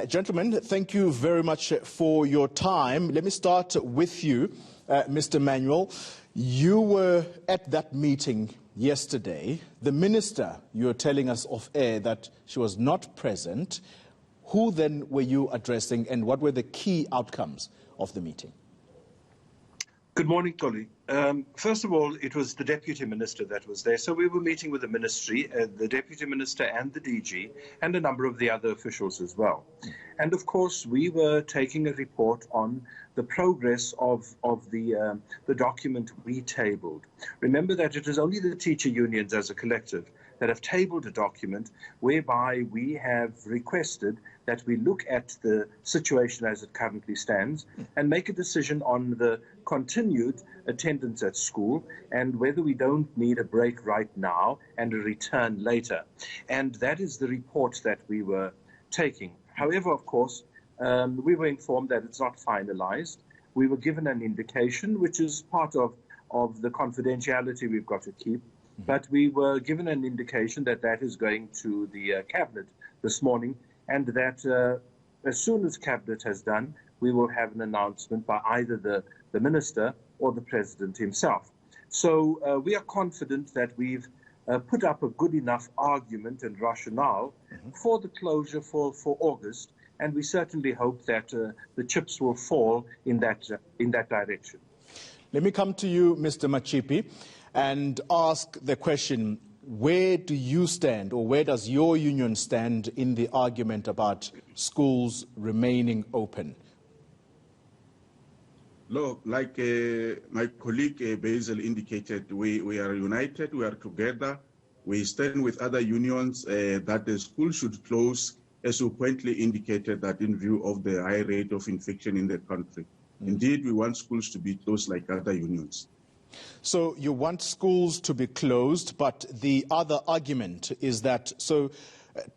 Gentlemen, thank you very much for your time. Let me start with you, Mr. Manuel. You were at that meeting yesterday. The minister, you're telling us off air that she was not present. Who then were you addressing, and what were the key outcomes of the meeting? Good morning, Tolly. First of all, it was the Deputy Minister that was there. So we were meeting with the Ministry, the Deputy Minister and the DG, and a number of the other officials as well. And of course, we were taking a report on the progress of the document we tabled. Remember that it is only the teacher unions as a collective that have tabled a document whereby we have requested that we look at the situation as it currently stands and make a decision on the continued attendance at school and whether we don't need a break right now and a return later. And that is the report that we were taking. However, of course, we were informed that it's not finalized. We were given an indication, which is part of the confidentiality we've got to keep. But we were given an indication that that is going to the Cabinet this morning, and that as soon as Cabinet has done, we will have an announcement by either the Minister or the President himself. So we are confident that we've put up a good enough argument and rationale for the closure for August, and we certainly hope that the chips will fall in that direction. Let me come to you, Mr. Machipi, and ask the question, where do you stand, or where does your union stand in the argument about schools remaining open? Look, like my colleague Basil indicated, we are united, we are together. We stand with other unions that the school should close, as you pointedly indicated, that in view of the high rate of infection in the country. Indeed, we want schools to be closed like other unions. So you want schools to be closed, but the other argument is that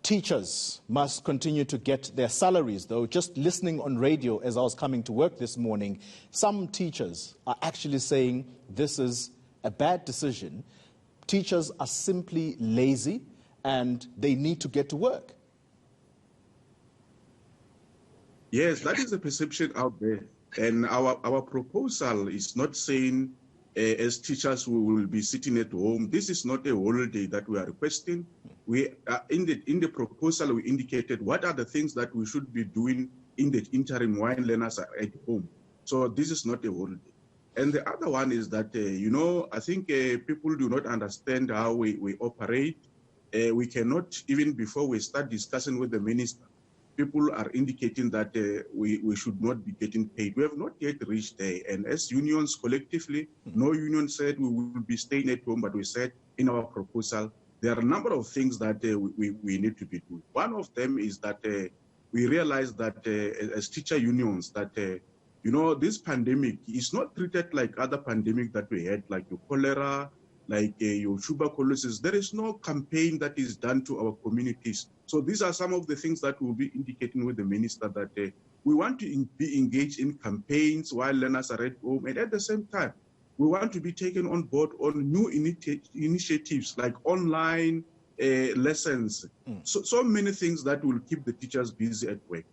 teachers must continue to get their salaries, though. Just listening on radio as I was coming to work this morning, some teachers are actually saying this is a bad decision. Teachers are simply lazy and they need to get to work. Yes, that is the perception out there. And our proposal is not saying as teachers we will be sitting at home. This is not a holiday that we are requesting. We in the proposal we indicated what are the things that we should be doing in the interim while learners are at home. So this is not a holiday. And the other one is that I think people do not understand how we operate. We cannot, even before we start discussing with the minister, people are indicating that we should not be getting paid. We have not yet reached there. And as unions collectively, no union said we will be staying at home, but we said in our proposal, there are a number of things that we need to be doing. One of them is that we realize that as teacher unions, that this pandemic is not treated like other pandemic that we had, like your cholera, like your tuberculosis. There is no campaign that is done to our communities. So these are some of the things that we'll be indicating with the minister, that we want to be engaged in campaigns while learners are at home. And at the same time, we want to be taken on board on new initiatives like online lessons. So many things that will keep the teachers busy at work.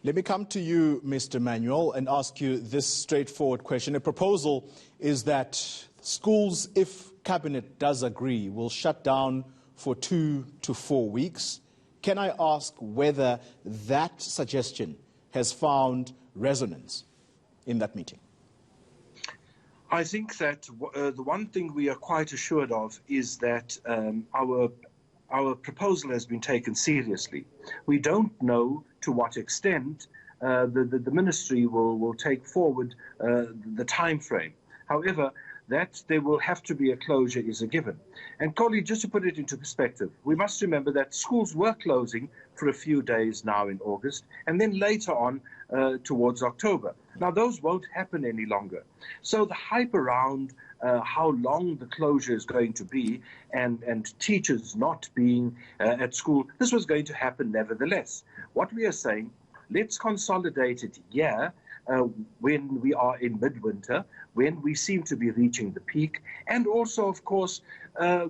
Let me come to you, Mr. Manuel, and ask you this straightforward question. A proposal is that schools, if Cabinet does agree, will shut down for 2 to 4 weeks. Can I ask whether that suggestion has found resonance in that meeting? I think that the one thing we are quite assured of is that our proposal has been taken seriously. We don't know to what extent the ministry will take forward the time frame. However, that there will have to be a closure is a given. And colleague, just to put it into perspective, we must remember that schools were closing for a few days now in August, and then later on towards October. Now, those won't happen any longer. So the hype around how long the closure is going to be and teachers not being at school, this was going to happen nevertheless. What we are saying, let's consolidate it here when we are in midwinter, when we seem to be reaching the peak. And also, of course,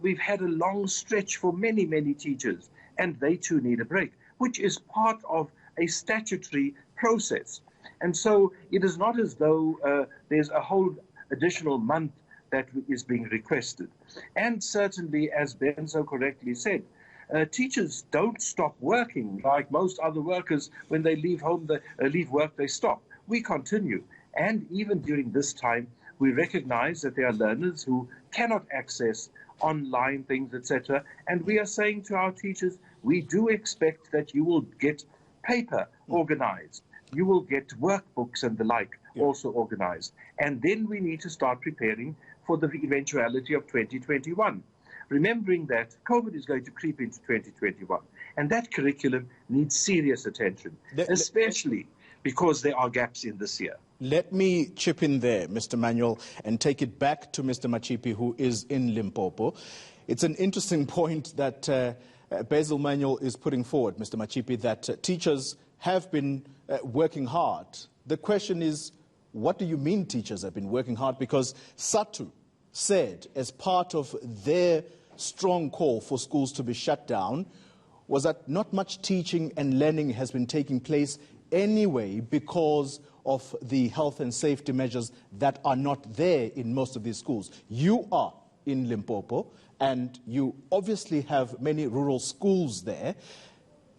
we've had a long stretch for many, many teachers, and they too need a break, which is part of a statutory process. And so it is not as though there's a whole additional month that is being requested. And certainly, as Ben so correctly said, teachers don't stop working like most other workers. When they leave home, leave work, they stop. We continue. And even during this time, we recognize that there are learners who cannot access online things, etc. And we are saying to our teachers, we do expect that you will get paper organized. You will get workbooks and the like also organized. And then we need to start preparing for the eventuality of 2021. Remembering that COVID is going to creep into 2021. And that curriculum needs serious attention, especially because there are gaps in this year. Let me chip in there, Mr. Manuel, and take it back to Mr. Machipi, who is in Limpopo. It's an interesting point that Basil Manuel is putting forward, Mr. Machipi, that teachers have been working hard. The question is, what do you mean teachers have been working hard? Because SADTU said, as part of their strong call for schools to be shut down, was that not much teaching and learning has been taking place anyway because of the health and safety measures that are not there in most of these schools. You are in Limpopo, and you obviously have many rural schools there.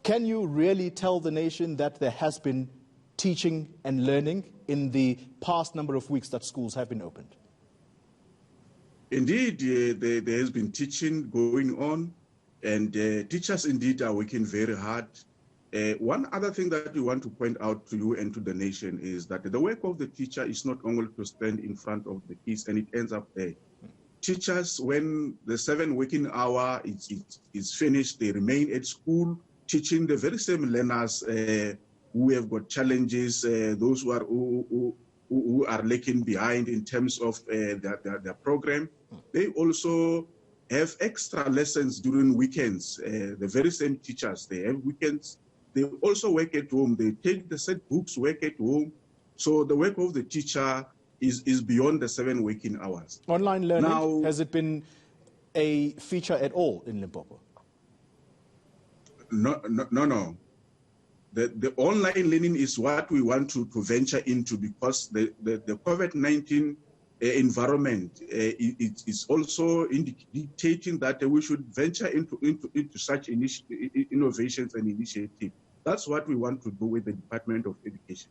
Can you really tell the nation that there has been teaching and learning in the past number of weeks that schools have been opened? Indeed, there has been teaching going on, and teachers indeed are working very hard. One other thing that we want to point out to you and to the nation is that the work of the teacher is not only to stand in front of the kids and it ends up there. Teachers, when the 7 working hour is finished, they remain at school teaching the very same learners who have got challenges, those who are lagging behind in terms of their program. They also have extra lessons during weekends. The very same teachers, they have weekends. They also work at home. They take the set books, work at home. So the work of the teacher is beyond the 7 working hours. Online learning, now, has it been a feature at all in Limpopo? No. The online learning is what we want to venture into, because the COVID-19 environment is also dictating that we should venture into such innovations and initiatives. That's what we want to do with the Department of Education.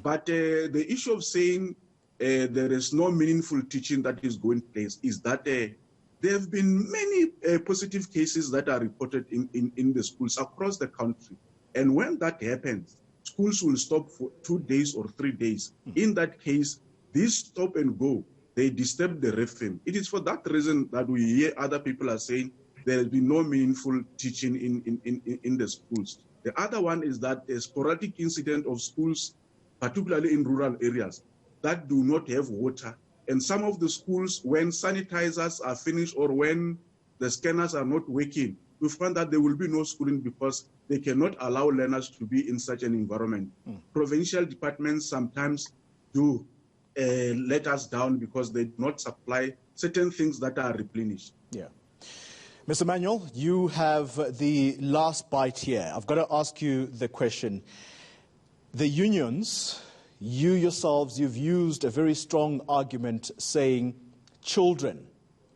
But the issue of saying there is no meaningful teaching that is going place is that there have been many positive cases that are reported in the schools across the country. And when that happens, schools will stop for 2 days or 3 days. In that case, these stop and go, they disturb the rhythm. It is for that reason that we hear other people are saying there has been no meaningful teaching in the schools. The other one is that a sporadic incident of schools, particularly in rural areas, that do not have water. And some of the schools, when sanitizers are finished or when the scanners are not working, we find that there will be no schooling because they cannot allow learners to be in such an environment. Provincial departments sometimes do let us down because they do not supply certain things that are replenished. Yeah. Mr. Manuel, you have the last bite here. I've got to ask you the question. The unions, you yourselves, you've used a very strong argument saying children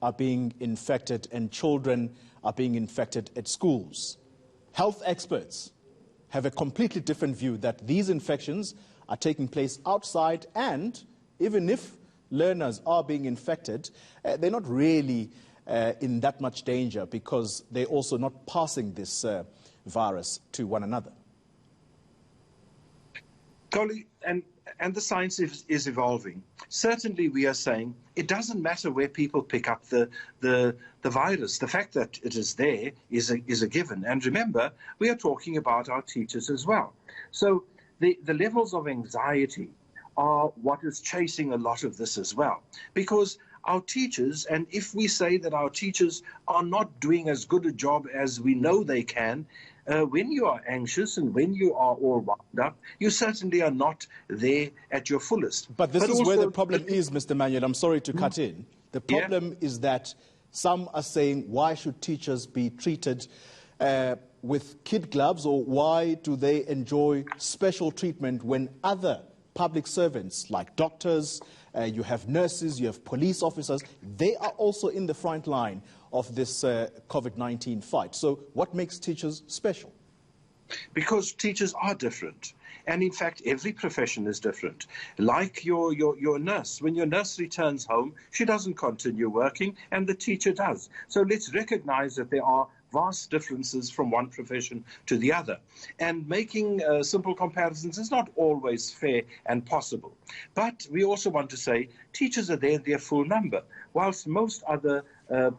are being infected and children are being infected at schools. Health experts have a completely different view that these infections are taking place outside, and even if learners are being infected, they're not really in that much danger because they're also not passing this virus to one another. Colleague, and the science is evolving. Certainly we are saying it doesn't matter where people pick up the virus. The fact that it is there is a given. And remember, we are talking about our teachers as well. So the levels of anxiety are what is chasing a lot of this as well. Because our teachers, and if we say that our teachers are not doing as good a job as we know they can, when you are anxious and when you are all wound up, you certainly are not there at your fullest. But this is where the problem is, Mr. Manuel. I'm sorry to cut in. The problem is that some are saying, why should teachers be treated with kid gloves, or why do they enjoy special treatment when other public servants like doctors, you have nurses, you have police officers, they are also in the front line of this COVID-19 fight? So what makes teachers special? Because teachers are different. And in fact, every profession is different. Like your nurse. When your nurse returns home, she doesn't continue working, and the teacher does. So let's recognize that there are vast differences from one profession to the other. And making simple comparisons is not always fair and possible. But we also want to say teachers are there in their full number, whilst most other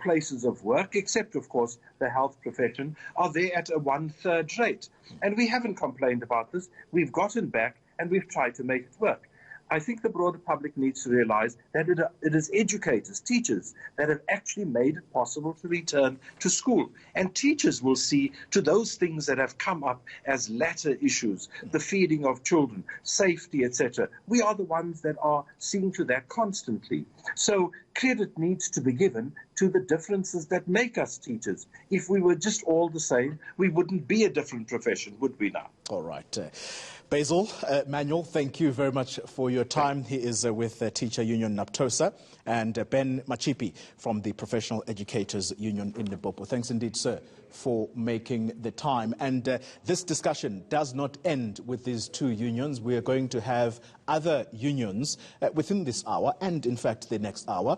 places of work, except, of course, the health profession, are there at a 1/3 rate. And we haven't complained about this. We've gotten back and we've tried to make it work. I think the broader public needs to realize that it is educators, teachers, that have actually made it possible to return to school. And teachers will see to those things that have come up as latter issues, the feeding of children, safety, etc. We are the ones that are seeing to that constantly. So credit needs to be given to the differences that make us teachers. If we were just all the same, we wouldn't be a different profession, would we now? All right. Basil Manuel, thank you very much for your time. He is with Teacher Union NAPTOSA, and Ben Machipi from the Professional Educators Union in Limpopo. Thanks indeed, sir, for making the time. And this discussion does not end with these two unions. We are going to have other unions within this hour and, in fact, the next hour.